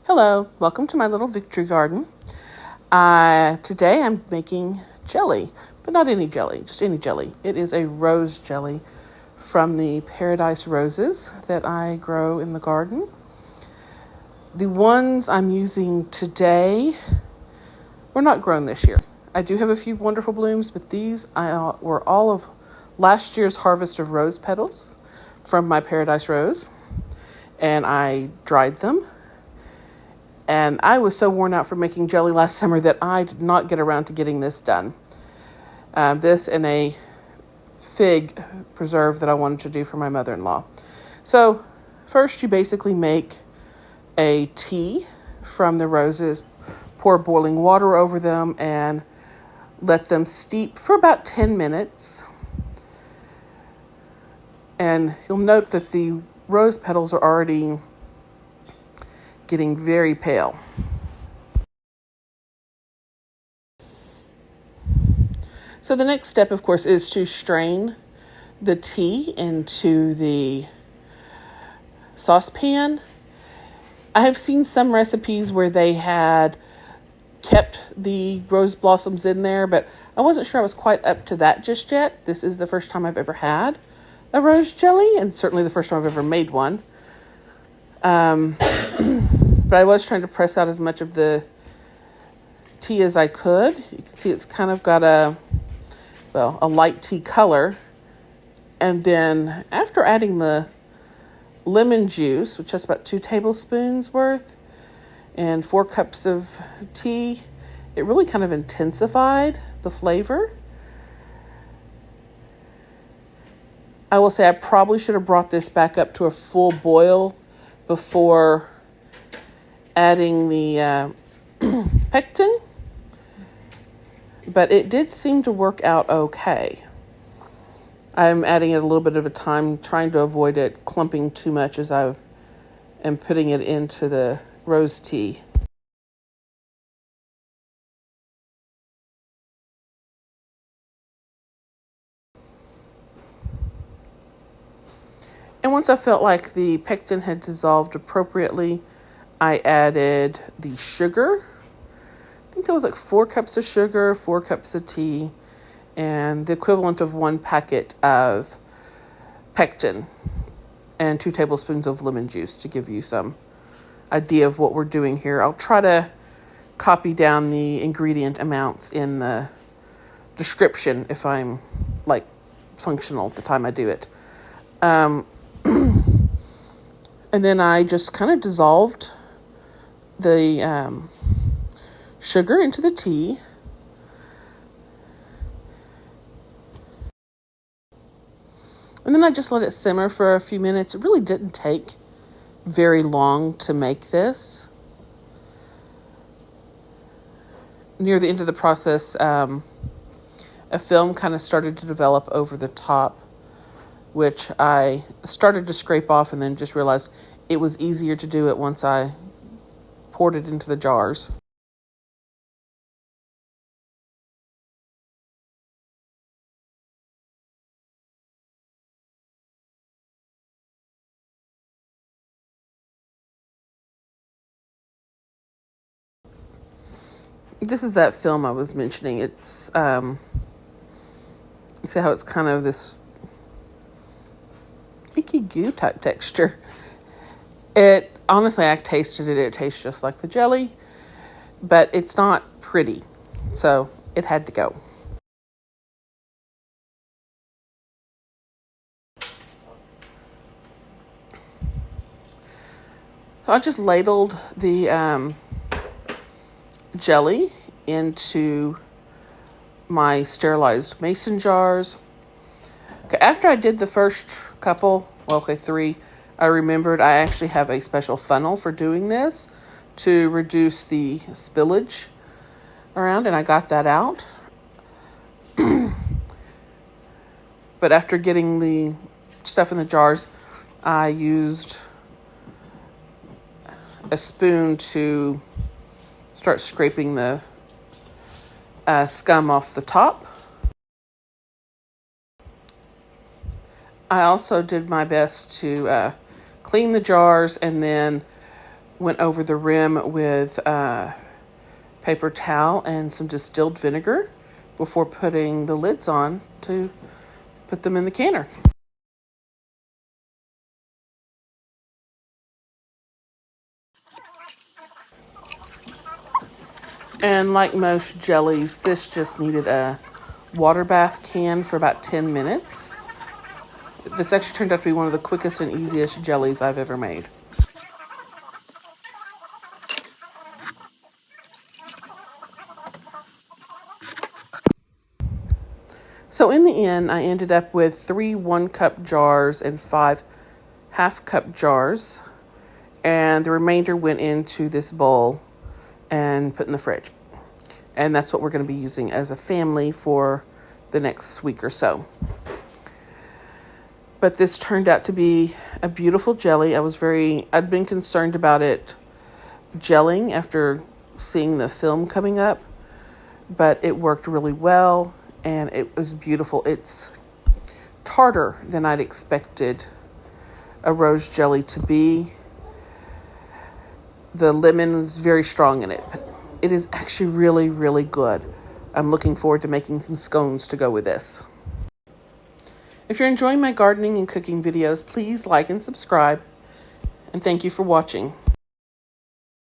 Hello, welcome to my little victory garden. Today I'm making jelly, but not any jelly, just any jelly. It is a rose jelly from the paradise roses that I grow in the garden. The ones I'm using today were not grown this year. I do have a few wonderful blooms, but these were all of last year's harvest of rose petals from my paradise rose, and I dried them. And I was so worn out from making jelly last summer that I did not get around to getting this done. This and a fig preserve that I wanted to do for my mother-in-law. So first you basically make a tea from the roses, pour boiling water over them, and let them steep for about 10 minutes. And you'll note that the rose petals are already getting very pale. So the next step, of course, is to strain the tea into the saucepan. I have seen some recipes where they had kept the rose blossoms in there, but I wasn't sure I was quite up to that just yet. This is the first time I've ever had a rose jelly, and certainly the first time I've ever made one. But I was trying to press out as much of the tea as I could. You can see it's kind of got a light tea color. And then after adding the lemon juice, which is about 2 tablespoons worth, and 4 cups of tea, it really kind of intensified the flavor. I will say I probably should have brought this back up to a full boil before adding the pectin, but it did seem to work out okay. I'm adding it a little bit of a time, trying to avoid it clumping too much as I am putting it into the rose tea. And once I felt like the pectin had dissolved appropriately, I added the sugar. I think that was like 4 cups of sugar, 4 cups of tea, and the equivalent of 1 packet of pectin and 2 tablespoons of lemon juice to give you some idea of what we're doing here. I'll try to copy down the ingredient amounts in the description if I'm functional at the time I do it. And then I just kind of dissolved the sugar into the tea. And then I just let it simmer for a few minutes. It really didn't take very long to make this. Near the end of the process, a film kind of started to develop over the top, which I started to scrape off and then just realized it was easier to do it once I poured it into the jars. This is that film I was mentioning. It's, you see how it's kind of this icky goo type texture. Honestly, I tasted it. It tastes just like the jelly, but it's not pretty. So it had to go. So I just ladled the jelly into my sterilized mason jars. Okay, after I did the first couple, 3, I remembered I actually have a special funnel for doing this to reduce the spillage around, and I got that out. But after getting the stuff in the jars, I used a spoon to start scraping the scum off the top. I also did my best to clean the jars, and then Went over the rim with paper towel and some distilled vinegar before putting the lids on to put them in the canner. And like most jellies, this just needed a water bath can for about 10 minutes. This actually turned out to be one of the quickest and easiest jellies I've ever made. So in the end, I ended up with 3 1-cup jars and 5 half-cup jars. And the remainder went into this bowl and put in the fridge. And that's what we're going to be using as a family for the next week or so. But this turned out to be a beautiful jelly. I'd been concerned about it gelling after seeing the film coming up, but it worked really well and it was beautiful. It's tartar than I'd expected a rose jelly to be. The lemon was very strong in it, but it is actually really, really good. I'm looking forward to making some scones to go with this. If you're enjoying my gardening and cooking videos, please like and subscribe, and thank you for watching.